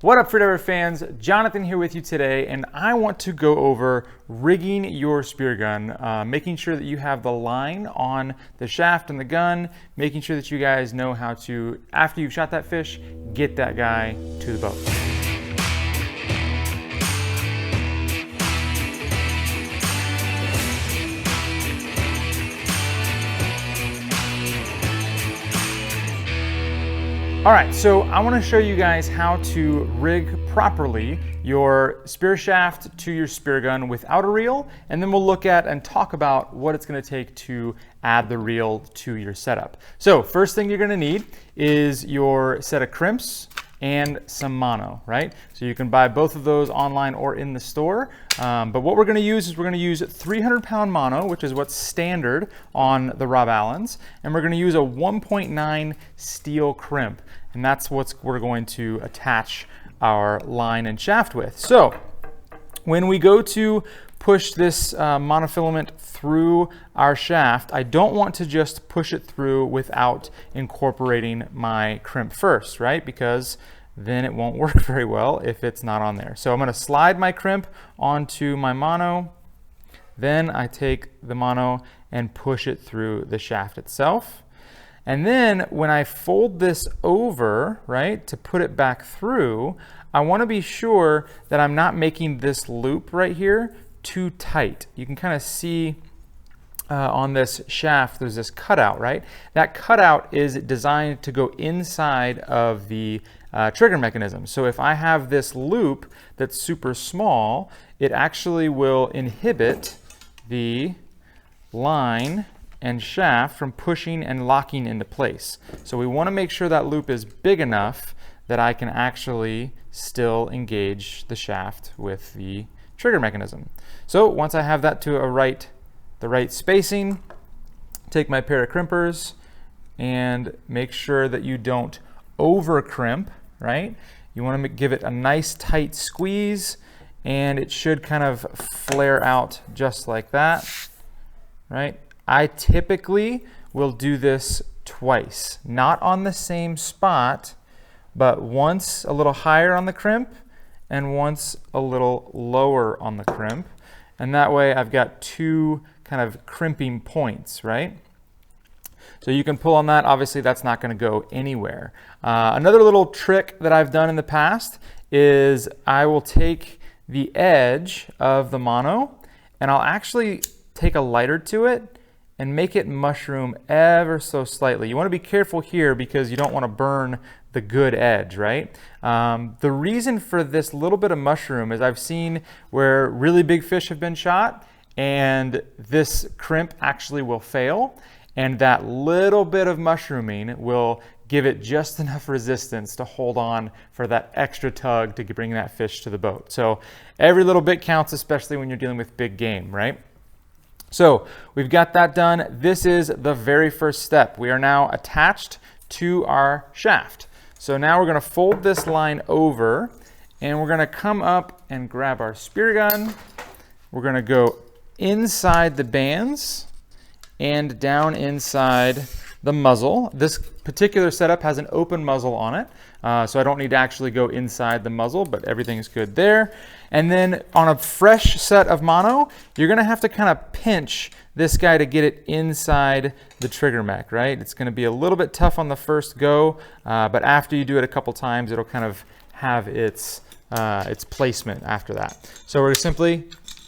What up, Freediver fans? Jonathan here with you today, and I want to go over rigging your spear gun, making sure that you have the line on the shaft and the gun, making sure that you guys know how to, after you've shot that fish, get that guy to the boat. All right, so I want to show you guys how to rig properly your spear shaft to your spear gun without a reel, and then we'll look at and talk about what it's going to take to add the reel to your setup. So first thing you're going to need is your set of crimps and some mono, right? So you can buy both of those online or in the store. But what we're going to use is we're going to use 300-pound mono, which is what's standard on the Rob Allens, and we're going to use a 1.9 steel crimp, and that's what we're going to attach our line and shaft with. So when we go to push this monofilament through our shaft, I don't want to just push it through without incorporating my crimp first, right? Because then it won't work very well if it's not on there. So I'm going to slide my crimp onto my mono, then I take the mono and push it through the shaft itself. And then when I fold this over, right, to put it back through, I want to be sure that I'm not making this loop right here too tight. You can kind of see on this shaft there's this cutout, right? That cutout is designed to go inside of the trigger mechanism. So if I have this loop that's super small, it actually will inhibit the line and shaft from pushing and locking into place. So we want to make sure that loop is big enough that I can actually still engage the shaft with the trigger mechanism. So once I have that to the right spacing, take my pair of crimpers and make sure that you don't over crimp, right? You want to give it a nice tight squeeze, and it should kind of flare out just like that, right? I typically will do this twice, not on the same spot, but once a little higher on the crimp and once a little lower on the crimp. And that way I've got two kind of crimping points, right? So you can pull on that. Obviously that's not going to go anywhere. Another little trick that I've done in the past is I will take the edge of the mono and I'll actually take a lighter to it and make it mushroom ever so slightly. You want to be careful here because you don't want to burn the good edge, right? The reason for this little bit of mushroom is I've seen where really big fish have been shot and this crimp actually will fail, and that little bit of mushrooming will give it just enough resistance to hold on for that extra tug to bring that fish to the boat. So every little bit counts, especially when you're dealing with big game, right? So we've got that done. This is the very first step. We are now attached to our shaft. So now we're going to fold this line over and we're going to come up and grab our spear gun. We're going to go inside the bands and down inside the muzzle. This particular setup has an open muzzle on it, so I don't need to actually go inside the muzzle, but everything's good there. And then on a fresh set of mono, you're going to have to kind of pinch this guy to get it inside the trigger mech, right? It's going to be a little bit tough on the first go, but after you do it a couple times, it'll kind of have its placement after that. So we're simply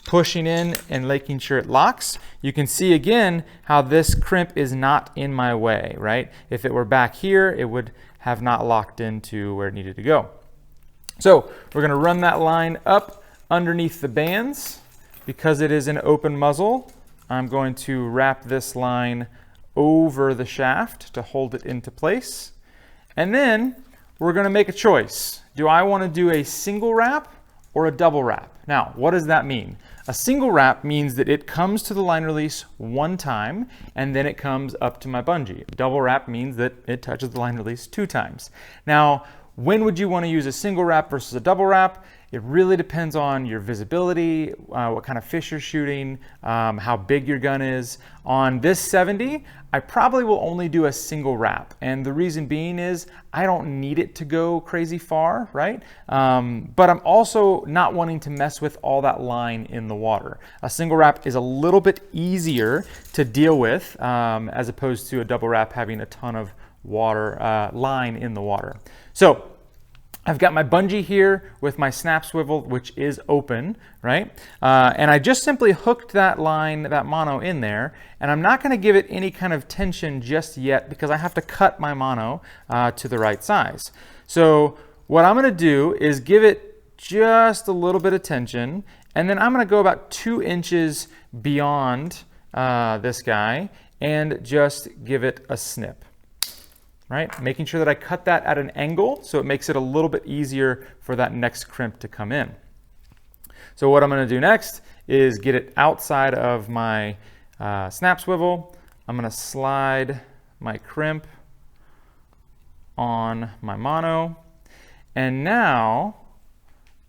pushing in and making sure it locks. You can see again how this crimp is not in my way, right? If it were back here, it would have not locked into where it needed to go. So we're going to run that line up underneath the bands. Because it is an open muzzle, I'm going to wrap this line over the shaft to hold it into place. And then we're going to make a choice. Do I want to do a single wrap or a double wrap? Now, what does that mean? A single wrap means that it comes to the line release one time and then it comes up to my bungee. Double wrap means that it touches the line release two times. Now, When would you want to use a single wrap versus a double wrap? It really depends on your visibility, what kind of fish you're shooting, how big your gun is. On this 70, I probably will only do a single wrap. And the reason being is I don't need it to go crazy far, right? But I'm also not wanting to mess with all that line in the water. A single wrap is a little bit easier to deal with as opposed to a double wrap having a ton of water line in the water. So I've got my bungee here with my snap swivel, which is open, right? And I just simply hooked that line, that mono in there, and I'm not gonna give it any kind of tension just yet because I have to cut my mono to the right size. So what I'm gonna do is give it just a little bit of tension, and then I'm gonna go about 2 inches beyond this guy and just give it a snip. Right? Making sure that I cut that at an angle so it makes it a little bit easier for that next crimp to come in. So what I'm going to do next is get it outside of my snap swivel. I'm going to slide my crimp on my mono. And now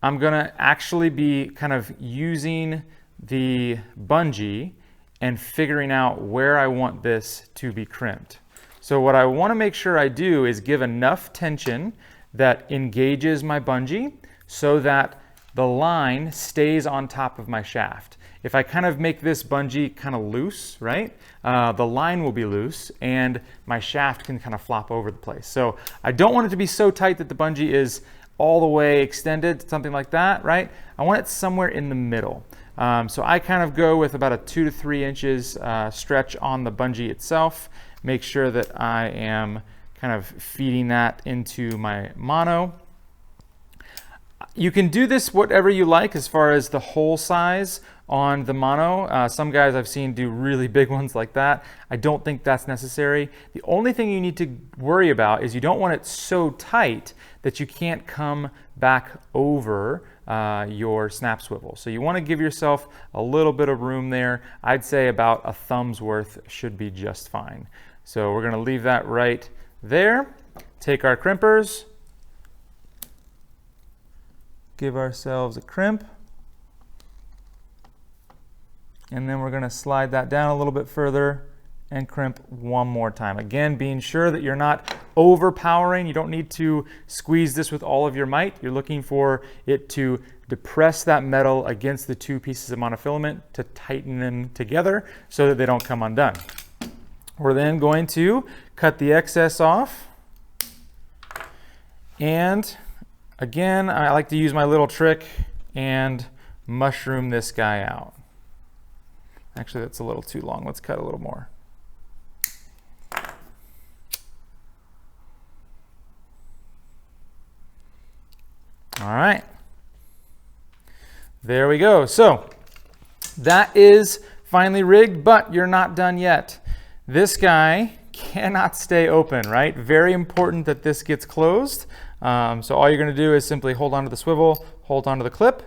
I'm going to actually be kind of using the bungee and figuring out where I want this to be crimped. So what I want to make sure I do is give enough tension that engages my bungee so that the line stays on top of my shaft. If I kind of make this bungee kind of loose, right, the line will be loose and my shaft can kind of flop over the place. So I don't want it to be so tight that the bungee is all the way extended, something like that, right? I want it somewhere in the middle. So I kind of go with about a 2 to 3 inches stretch on the bungee itself. Make sure that I am kind of feeding that into my mono. You can do this whatever you like as far as the hole size on the mono. Some guys I've seen do really big ones like that. I don't think that's necessary. The only thing you need to worry about is you don't want it so tight that you can't come back over your snap swivel. So you want to give yourself a little bit of room there. I'd say about a thumb's worth should be just fine. So we're going to leave that right there. Take our crimpers, give ourselves a crimp, and then we're going to slide that down a little bit further and crimp one more time. Again, being sure that you're not overpowering. You don't need to squeeze this with all of your might. You're looking for it to depress that metal against the 2 pieces of monofilament to tighten them together so that they don't come undone. We're then going to cut the excess off. And again, I like to use my little trick and mushroom this guy out. Actually, that's a little too long. Let's cut a little more. All right. There we go. So that is finally rigged, but you're not done yet. This guy cannot stay open, right? Very important that this gets closed. So all you're going to do is simply hold onto the swivel, hold onto the clip,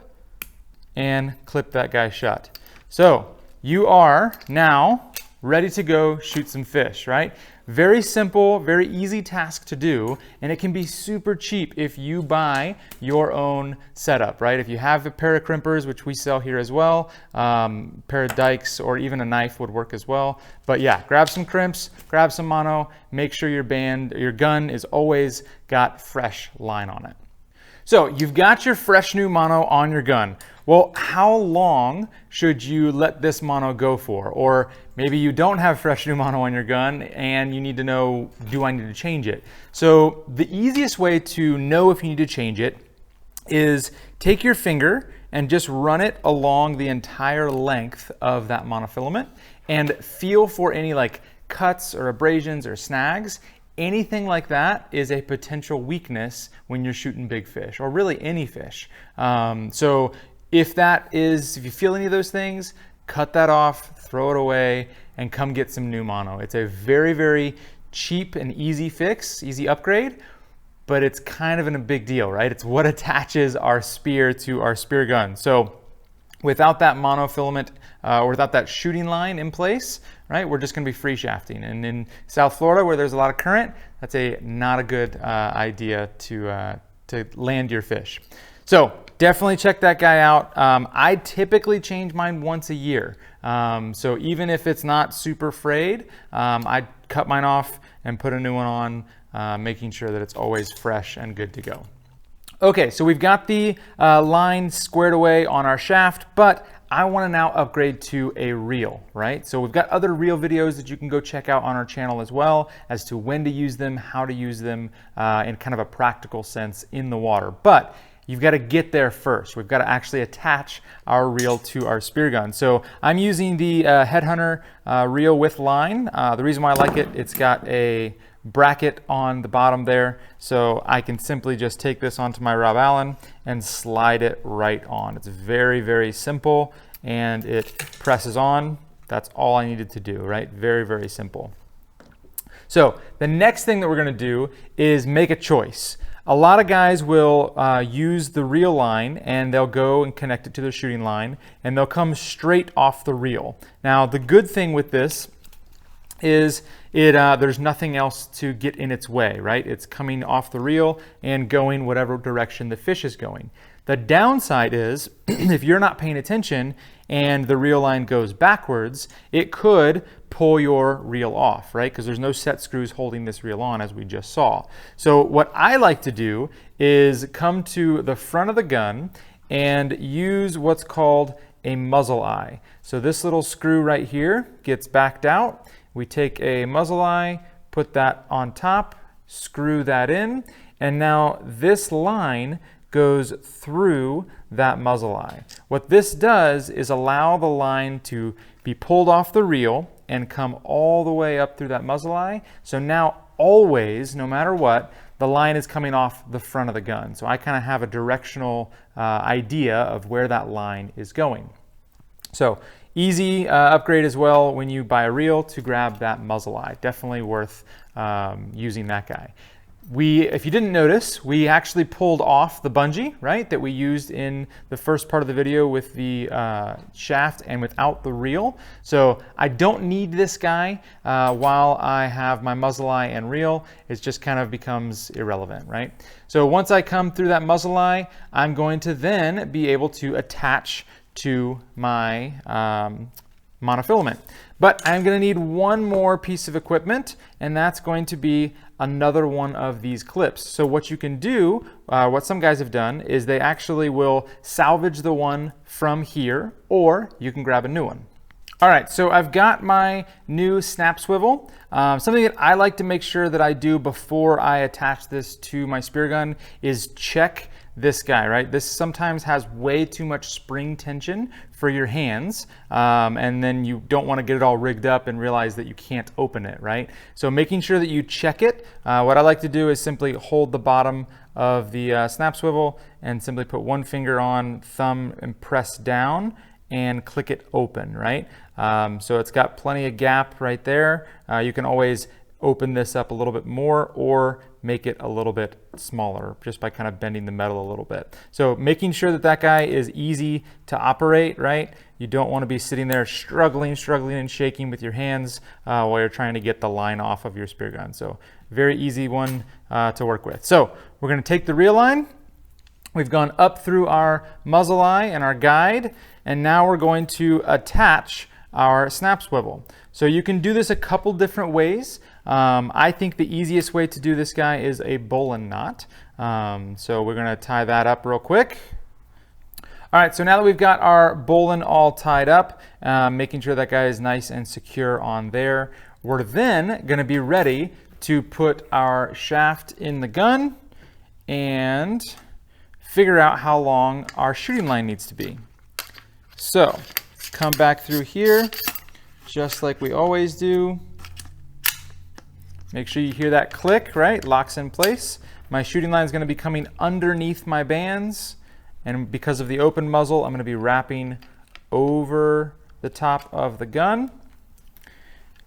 and clip that guy shut. So you are now ready to go shoot some fish, right? Very simple, very easy task to do, and it can be super cheap if you buy your own setup, right? If you have a pair of crimpers, which we sell here as well, pair of dikes or even a knife would work as well. But yeah, grab some crimps, grab some mono, make sure your gun is always got fresh line on it. So you've got your fresh new mono on your gun. Well, how long should you let this mono go for? Or maybe you don't have fresh new mono on your gun and you need to know, do I need to change it? So the easiest way to know if you need to change it is take your finger and just run it along the entire length of that monofilament and feel for any like cuts or abrasions or snags. Anything like that is a potential weakness when you're shooting big fish, or really any fish. So if you feel any of those things, cut that off, throw it away, and come get some new mono. It's a very, very cheap and easy fix, easy upgrade, but it's kind of a big deal, right? It's what attaches our spear to our spear gun. So without that monofilament, or without that shooting line in place, right? We're just gonna be free shafting. And in South Florida, where there's a lot of current, that's not a good idea to land your fish. So definitely check that guy out. I typically change mine once a year. So even if it's not super frayed, I cut mine off and put a new one on, making sure that it's always fresh and good to go. Okay, so we've got the line squared away on our shaft, but I want to now upgrade to a reel, right? So we've got other reel videos that you can go check out on our channel as well, as to when to use them, how to use them in kind of a practical sense in the water. But you've got to get there first. We've got to actually attach our reel to our spear gun. So I'm using the Headhunter reel with line. The reason why I like it, it's got a bracket on the bottom there, so I can simply just take this onto my Rob Allen and slide it right on. It's very, very simple, and it presses on. That's all I needed to do, right? Very, very simple. So the next thing that we're gonna do is make a choice. A lot of guys will use the reel line, and they'll go and connect it to their shooting line, and they'll come straight off the reel. Now, the good thing with this is there's nothing else to get in its way, right? It's coming off the reel and going whatever direction the fish is going. The downside is if you're not paying attention and the reel line goes backwards, it could pull your reel off, right? Because there's no set screws holding this reel on, as we just saw. So what I like to do is come to the front of the gun and use what's called a muzzle eye. So this little screw right here gets backed out. We take a muzzle eye, put that on top, screw that in, and now this line goes through that muzzle eye. What this does is allow the line to be pulled off the reel and come all the way up through that muzzle eye. So now always, no matter what, the line is coming off the front of the gun. So I kind of have a directional idea of where that line is going. So easy upgrade as well when you buy a reel to grab that muzzle eye. Definitely worth using that guy. If you didn't notice, we actually pulled off the bungee, right, that we used in the first part of the video with the shaft and without the reel. So I don't need this guy while I have my muzzle eye and reel. It just kind of becomes irrelevant, right? So once I come through that muzzle eye, I'm going to then be able to attach to my monofilament. But I'm going to need one more piece of equipment, and that's going to be another one of these clips. So what you can do, what some guys have done, is they actually will salvage the one from here, or you can grab a new one. All right, so I've got my new snap swivel. Something that I like to make sure that I do before I attach this to my spear gun is check this guy, right? This sometimes has way too much spring tension for your hands, and then you don't want to get it all rigged up and realize that you can't open it, right? So making sure that you check it, what I like to do is simply hold the bottom of the snap swivel and simply put one finger on, thumb, and press down and click it open, right? So it's got plenty of gap right there. You can always open this up a little bit more or make it a little bit smaller just by kind of bending the metal a little bit. So making sure that that guy is easy to operate, right? You don't want to be sitting there struggling and shaking with your hands while you're trying to get the line off of your spear gun. So very easy one to work with. So we're going to take the reel line. We've gone up through our muzzle eye and our guide, and now we're going to attach our snap swivel. So you can do this a couple different ways. I think the easiest way to do this guy is a bowline knot. So we're gonna tie that up real quick. All right, so now that we've got our bowline all tied up, making sure that guy is nice and secure on there, we're then gonna be ready to put our shaft in the gun and figure out how long our shooting line needs to be. So let's come back through here, just like we always do. Make sure you hear that click, right? Locks in place. My shooting line is going to be coming underneath my bands, and because of the open muzzle, I'm going to be wrapping over the top of the gun.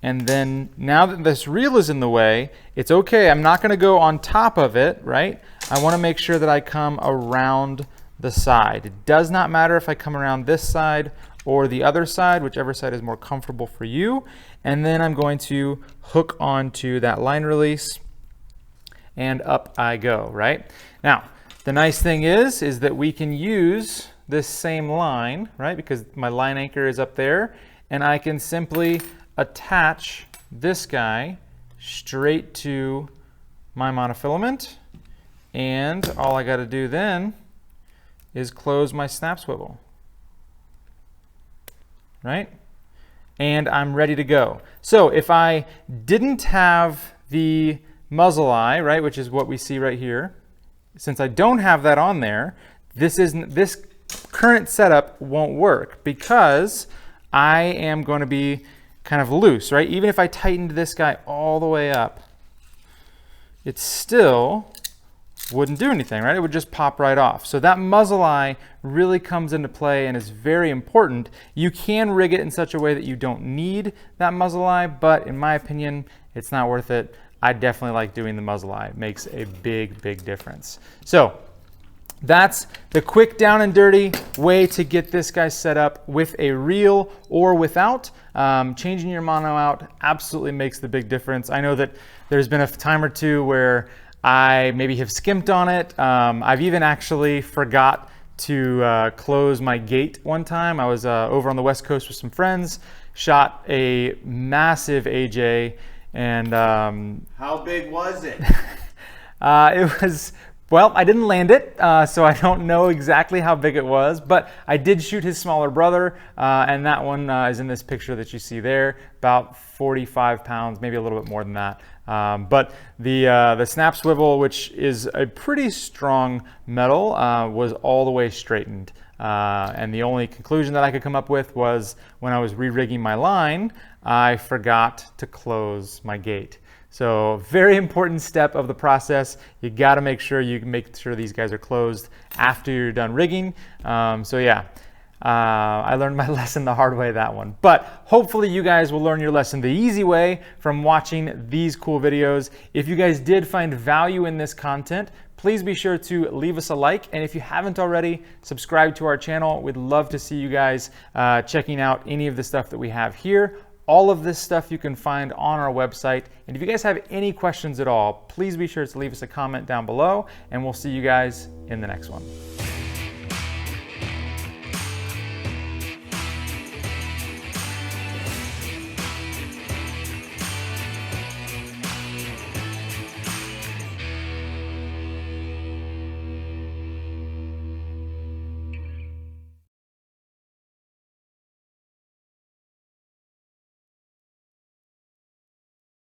And then now that this reel is in the way, it's okay. I'm not going to go on top of it, right? I want to make sure that I come around the side. It does not matter if I come around this side or the other side, whichever side is more comfortable for you. And then I'm going to hook onto that line release and up I go, right? Now, the nice thing is that we can use this same line, right? Because my line anchor is up there, and I can simply attach this guy straight to my monofilament, and all I got to do then is close my snap swivel, right? And I'm ready to go. So if I didn't have the muzzle eye, right, which is what we see right here, since I don't have that on there, this current setup won't work because I am going to be kind of loose, right? Even if I tightened this guy all the way up, it still wouldn't do anything, right? It would just pop right off. So that muzzle eye really comes into play and is very important. You can rig it in such a way that you don't need that muzzle eye, but in my opinion, it's not worth it. I definitely like doing the muzzle eye. It makes a big, big difference. So that's the quick down and dirty way to get this guy set up with a reel or without. Changing your mono out absolutely makes the big difference. I know that there's been a time or two where I maybe have skimped on it. I've even actually forgot to close my gate one time. I was over on the West Coast with some friends, shot a massive AJ, and how big was it? It was, well, I didn't land it, so I don't know exactly how big it was, but I did shoot his smaller brother, and that one is in this picture that you see there, about 45 pounds, maybe a little bit more than that. But the snap swivel, which is a pretty strong metal, was all the way straightened. And the only conclusion that I could come up with was when I was re-rigging my line, I forgot to close my gate. So very important step of the process. You got to make sure these guys are closed after you're done rigging. So yeah, I learned my lesson the hard way, that one. But hopefully you guys will learn your lesson the easy way from watching these cool videos. If you guys did find value in this content, please be sure to leave us a like. And if you haven't already, subscribe to our channel. We'd love to see you guys checking out any of the stuff that we have here. All of this stuff you can find on our website. And if you guys have any questions at all, please be sure to leave us a comment down below, and we'll see you guys in the next one.